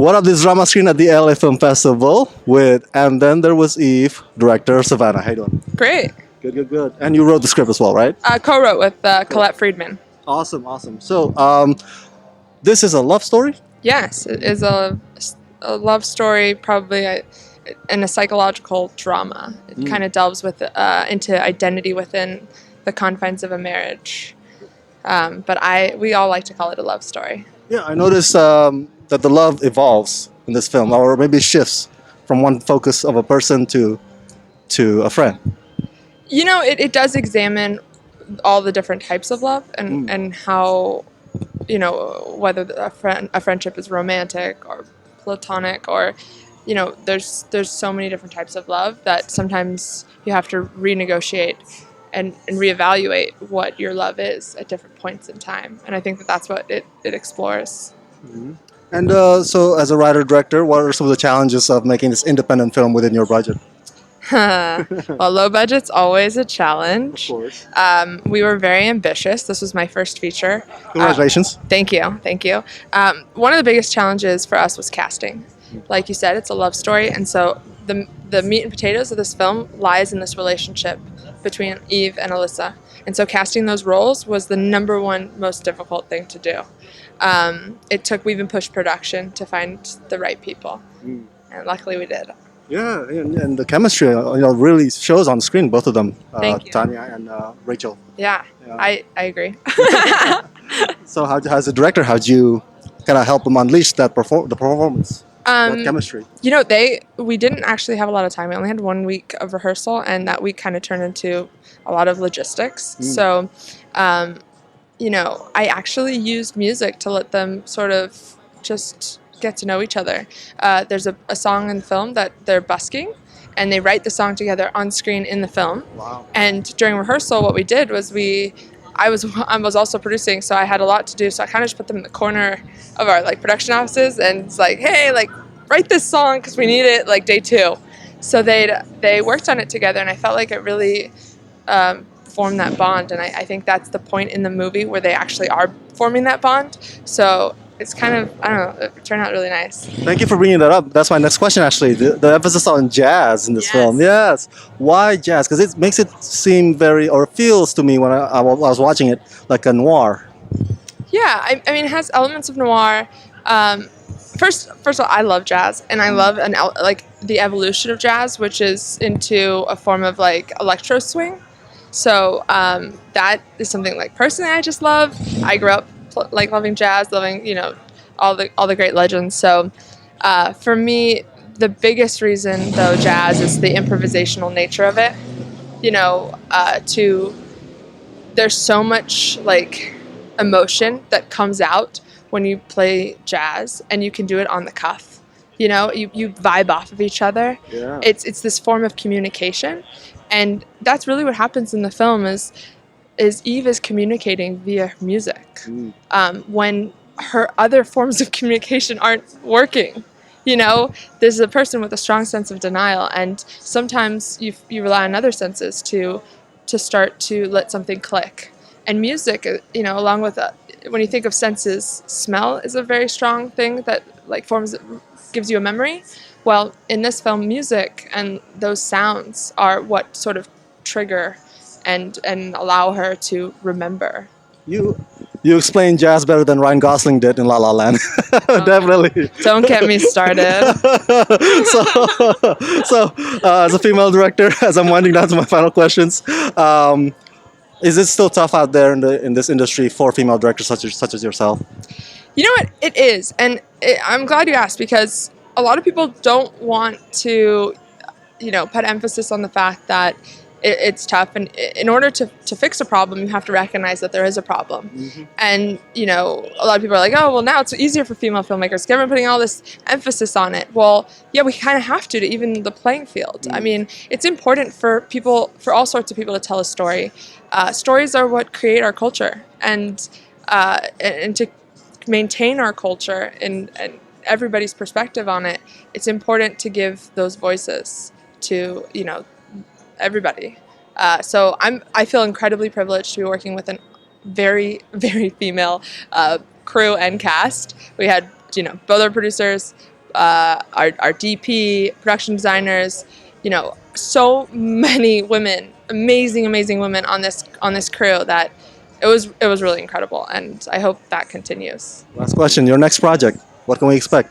One of this Rama screen at the LA Film Festival with, and then there was Eve, director Savannah. How you doing? Great. Good. And you wrote the script as well, right? Co-wrote with Colette Friedman. Awesome. So, this is a love story? Yes, it is a love story, probably in a psychological drama. It kind of delves into identity within the confines of a marriage. But we all like to call it a love story. Yeah, I noticed that the love evolves in this film, or maybe shifts from one focus of a person to a friend. You know, it does examine all the different types of love and how, you know, whether a friendship is romantic or platonic, or, you know, there's so many different types of love that sometimes you have to renegotiate and reevaluate what your love is at different points in time. And I think that that's what it explores. Mm-hmm. And so, as a writer-director, what are some of the challenges of making this independent film within your budget? Well, low budget's always a challenge. Of course. We were very ambitious. This was my first feature. Congratulations. Thank you. One of the biggest challenges for us was casting. Like you said, it's a love story, and so the meat and potatoes of this film lies in this relationship between Eve and Alyssa. And so casting those roles was the number one most difficult thing to do. We even pushed production to find the right people, and luckily we did. Yeah, and the chemistry, really shows on screen. Both of them, Thank you. Tanya and Rachel. Yeah. I agree. So, as a director, how'd you kind of help them unleash the performance, that chemistry? You know, we didn't actually have a lot of time. We only had 1 week of rehearsal, and that week kind of turned into a lot of logistics. So, you know, I actually used music to let them sort of just get to know each other. There's a song in the film that they're busking, and they write the song together on screen in the film. Wow. And during rehearsal, what we did was I was also producing, so I had a lot to do. So I kind of just put them in the corner of our production offices, and it's like, hey, write this song because we need it day 2. So they worked on it together, and I felt like it really formed that bond. And I think that's the point in the movie where they actually are forming that bond. So it's kind of, I don't know, it turned out really nice. Thank you for bringing that up. That's my next question, actually. The emphasis on jazz in this film. Yes. Why jazz? Because it makes it seem feels to me when I was watching it like a noir. Yeah, I mean, it has elements of noir. First of all, I love jazz, and I love the evolution of jazz, which is into a form of electro swing. So that is something personally I just love. I grew up loving jazz, loving all the great legends. So for me, the biggest reason though jazz is the improvisational nature of it. There's so much emotion that comes out when you play jazz, and you can do it on the cuff. You vibe off of each other. Yeah. It's this form of communication, and that's really what happens in the film is Eve is communicating via music when her other forms of communication aren't working. There's a person with a strong sense of denial, and sometimes you rely on other senses to start to let something click. And music, along with when you think of senses, smell is a very strong thing that gives you a memory. Well, in this film, music and those sounds are what sort of trigger and allow her to remember. You explain jazz better than Ryan Gosling did in La La Land. Definitely. Don't get me started. So, as a female director, as I'm winding down to my final questions, is it still tough out there in this industry for female directors such as yourself? You know what? It is, and I'm glad you asked, because a lot of people don't want to, put emphasis on the fact that it's tough, and in order to fix a problem, you have to recognize that there is a problem. Mm-hmm. And a lot of people are like, oh, well, now it's easier for female filmmakers. Everyone putting all this emphasis on it. Well, yeah, we kind of have to even the playing field. Mm-hmm. I mean, it's important for all sorts of people to tell a story. Stories are what create our culture, and to maintain our culture and everybody's perspective on it, it's important to give those voices to everybody. So I feel incredibly privileged to be working with a very, very female crew and cast. We had both our producers, our DP, production designers, you know, so many women, amazing women on this crew that it was really incredible, and I hope that continues. Last question. Your next project. What can we expect?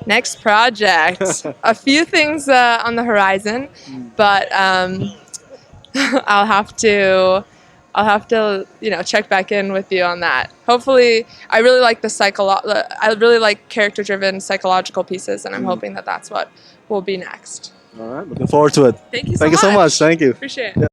Next project, a few things on the horizon, but I'll have to check back in with you on that. Hopefully, I really like I really like character-driven psychological pieces, and I'm hoping that that's what will be next. All right. Looking forward to it. Thank you so Thank you so much. Thank you. Appreciate it.